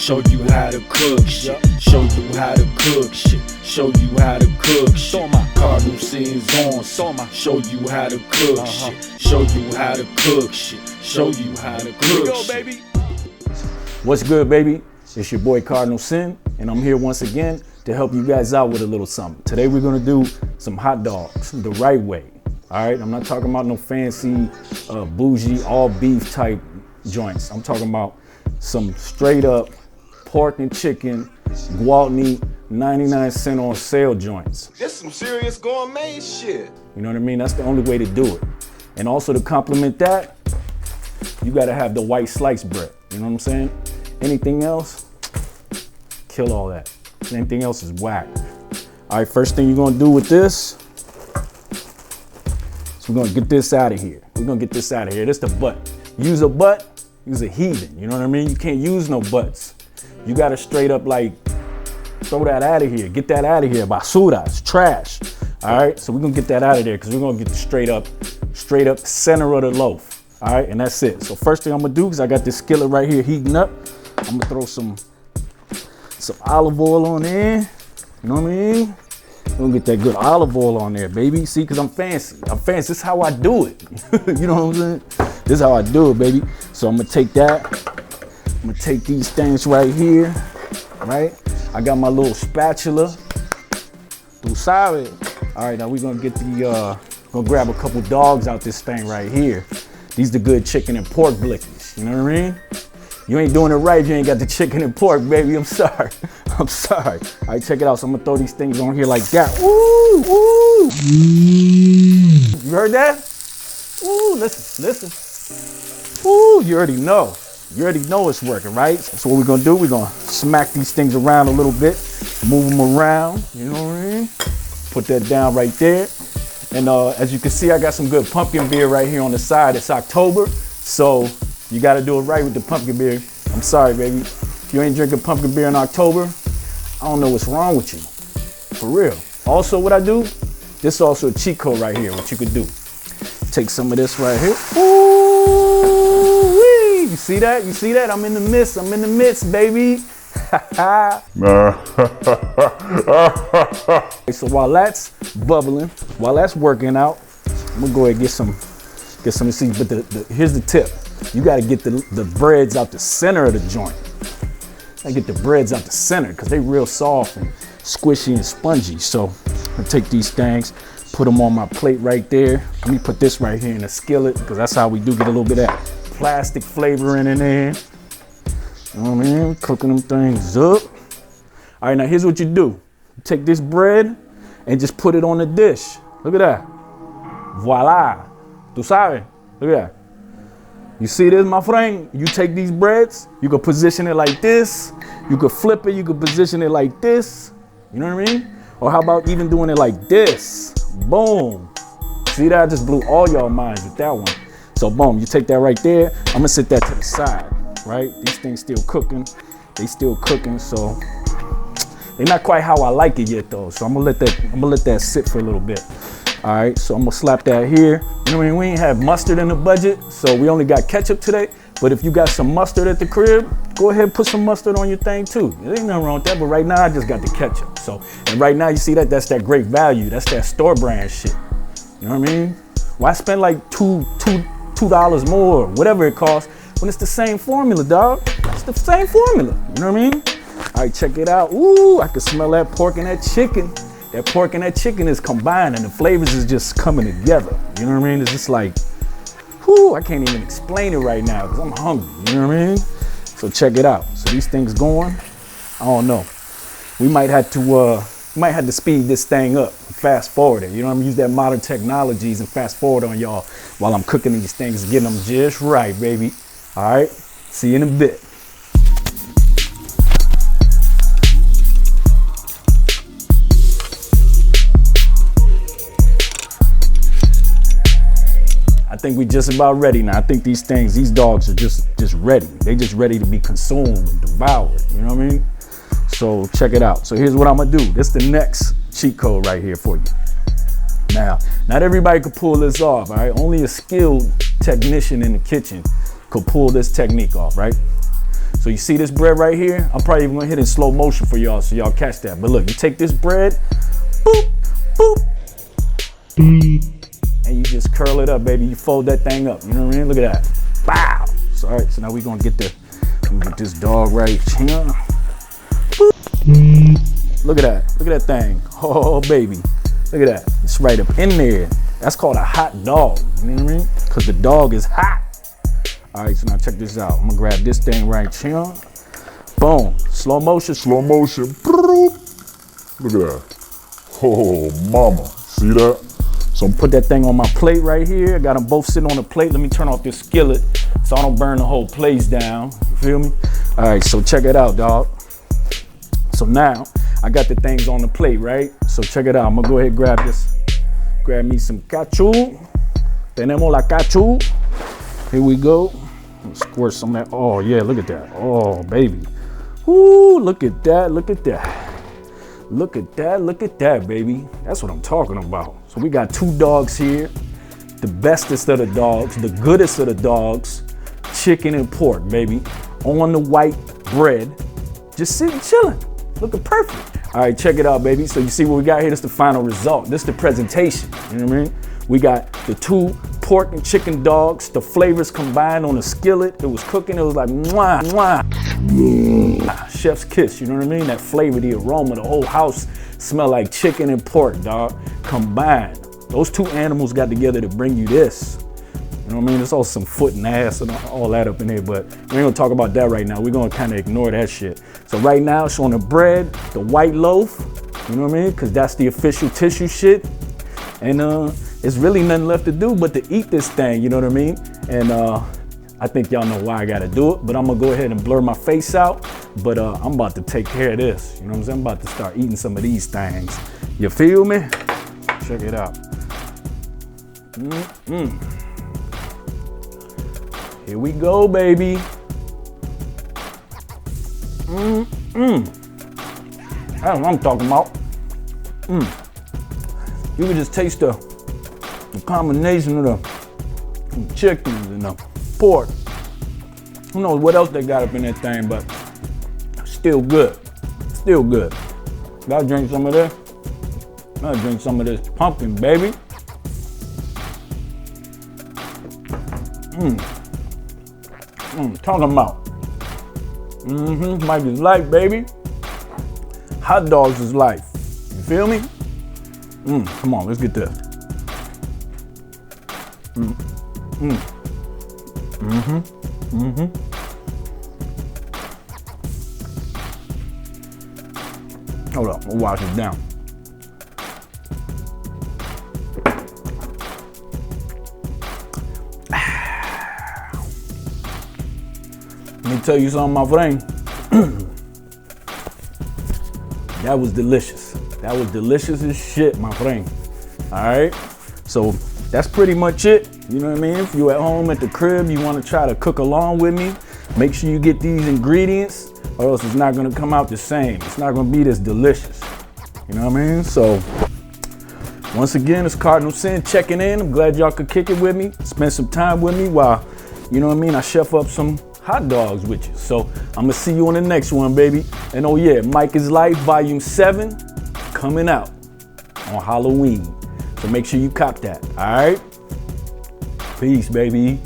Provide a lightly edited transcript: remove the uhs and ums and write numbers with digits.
Show you how to cook shit. Show you how to cook shit. Show you how to cook shit. Toma. CrDnlSn on. Toma. Show you how to cook shit. Show you how to cook shit. Show you how to cook shit. Baby. What's good, baby? It's your boy CrDnlSn, and I'm here once again to help you guys out with a little something. Today we're gonna do some hot dogs the right way. All right, I'm not talking about no fancy, bougie, all beef type joints. I'm talking about some straight up pork and chicken, Gwaltney, 99 cent on sale joints. This some serious gourmet shit. You know what I mean? That's the only way to do it. And also to complement that, you gotta have the white sliced bread. You know what I'm saying? Anything else, kill all that. Anything else is whack. All right, first thing you're gonna do with this, so we're gonna get this out of here. We're gonna get this out of here. This the butt. Use a butt, use a heathen. You know what I mean? You can't use no butts. You gotta straight up like throw that out of here. Get that out of here. Basura, it's trash. All right, so we're gonna get that out of there because we're gonna get the straight up center of the loaf. All right, and that's it. So first thing I'm gonna do is I got this skillet right here heating up. I'm gonna throw some olive oil on there. You know what I mean? We're gonna get that good olive oil on there, baby. See, because I'm fancy. This is how I do it. You know what I'm saying? This is how I do it, baby. So I'm gonna take that. I'm gonna take these things right here, right? I got my little spatula. Tu sabe. All right, now we're gonna get gonna grab a couple dogs out this thing right here. These the good chicken and pork blickies. You know what I mean? You ain't doing it right if you ain't got the chicken and pork, baby. I'm sorry. I'm sorry. All right, check it out. So I'm gonna throw these things on here like that. Ooh, ooh. You heard that? Ooh, listen. Ooh, you already know. You already know it's working, right? So what we're gonna do, we're gonna smack these things around a little bit, move them around, you know what I mean? Put that down right there. And as you can see, I got some good pumpkin beer right here on the side. It's October, so you gotta do it right with the pumpkin beer. I'm sorry, baby. If you ain't drinking pumpkin beer in October, I don't know what's wrong with you, for real. Also, what I do, this is also a cheat code right here, what you could do. Take some of this right here. Ooh-wee. You see that? You see that? I'm in the midst, baby. So while that's bubbling, while that's working out, I'm gonna go ahead and get some of these. But here's the tip: you gotta get the breads out the center of the joint. I get the breads out the center because they real soft and squishy and spongy. So I'm gonna take these things, put them on my plate right there. Let me put this right here in a skillet because that's how we do get a little bit of that plastic flavoring in there. You know what I mean? Cooking them things up. All right, now here's what you do. You take this bread and just put it on the dish. Look at that. Voila. Tu sabes? Look at that. You see this, my friend? You take these breads, you can position it like this. You could flip it, you could position it like this. You know what I mean? Or how about even doing it like this? Boom. See that? I just blew all y'all minds with that one. So boom, you take that right there. I'm gonna sit that to the side, right? These things still cooking. They still cooking, so they're not quite how I like it yet though. So I'm gonna let that sit for a little bit. All right, so I'm gonna slap that here. You know what I mean? We ain't have mustard in the budget, so we only got ketchup today. But if you got some mustard at the crib, go ahead and put some mustard on your thing too. There ain't nothing wrong with that, but right now I just got the ketchup. So, and right now you see that's that great value. That's that store brand shit. You know what I mean? Why spend like $2 more, whatever it costs, when it's the same formula, dog? It's the same formula, you know what I mean? All right, check it out. Ooh, I can smell that pork and that chicken. That pork and that chicken is combined and the flavors is just coming together. You know what I mean? It's just like, whoo, I can't even explain it right now because I'm hungry, you know what I mean? So check it out. So these things going, I don't know. We might have to speed this thing up, fast forward it. You know what I mean? Use that modern technologies and fast forward on y'all while I'm cooking these things and getting them just right, baby. All right, see you in a bit. I think we just about ready now. I think these dogs are just ready. They just ready to be consumed and devoured. You know what I mean? So check it out. So here's what I'm gonna do. This is the next cheat code right here for you. Now, not everybody could pull this off, all right? Only a skilled technician in the kitchen could pull this technique off, right? So So you see this bread right here? I'm probably even gonna hit it in slow motion for y'all so y'all catch that. But look, you take this bread, boop, boop, and you just curl it up, baby. You fold that thing up, you know what I mean? Look at that, wow. So, all right, so now we gonna get this dog right here. Look at that thing. Oh, baby, look at that. It's right up in there. That's called a hot dog, you know what I mean? Because the dog is hot. All right, so now check this out. I'm gonna grab this thing right here. Boom, slow motion. Look at that. Oh, mama, see that? So put that thing on my plate right here. I got them both sitting on the plate. Let me turn off this skillet so I don't burn the whole place down. You feel me? All right, so check it out, dog. So now I got the things on the plate, right? So check it out. I'm gonna go ahead and grab this. Grab me some cachu. Tenemos la cachu. Here we go. Squirt some of that. Oh yeah, look at that. Oh baby. Ooh, look at that. Look at that. Look at that. Look at that, baby. That's what I'm talking about. So we got 2 dogs here. The bestest of the dogs, the goodest of the dogs. Chicken and pork, baby. On the white bread. Just sitting, chilling. Looking perfect. All right, check it out, baby. So you see what we got here? This is the final result. This is the presentation. You know what I mean? We got the 2 pork and chicken dogs, the flavors combined on a skillet. It was cooking, it was like mwah, mwah. Chef's kiss, you know what I mean? That flavor, the aroma, the whole house smell like chicken and pork, dog, combined. Those 2 animals got together to bring you this. You know what I mean? There's also some foot and ass and all that up in here, but we ain't gonna talk about that right now. We're gonna kind of ignore that shit. So right now, it's on the bread, the white loaf, you know what I mean? Because that's the official tissue shit. And it's really nothing left to do but to eat this thing, you know what I mean? And I think y'all know why I gotta do it, but I'm gonna go ahead and blur my face out. But I'm about to take care of this, you know what I'm saying? I'm about to start eating some of these things. You feel me? Check it out. Here we go, baby. That's what I'm talking about. You can just taste the combination of the chickens and the pork. Who knows what else they got up in that thing, but still good. Still good. Gotta drink some of this. Gotta drink some of this pumpkin, baby. Talking about. Mike is life, baby. Hot dogs is life. You feel me? Come on, let's get this. Hold up, we'll wash it down. Let me tell you something, my friend. That was delicious. That was delicious as shit, my friend. All right, so that's pretty much it. You know what I mean? If you at home at the crib, you want to try to cook along with me, make sure you get these ingredients or else it's not going to come out the same. It's not going to be this delicious. You know what I mean? So once again, it's CrDnlSn checking in. I'm glad y'all could kick it with me, spend some time with me while, you know what I mean, I chef up some hot dogs with you. So I'm gonna see you on the next one, baby. And oh yeah, Mike is Life Volume 7 coming out on Halloween. So make sure you cop that, all right? Peace, baby.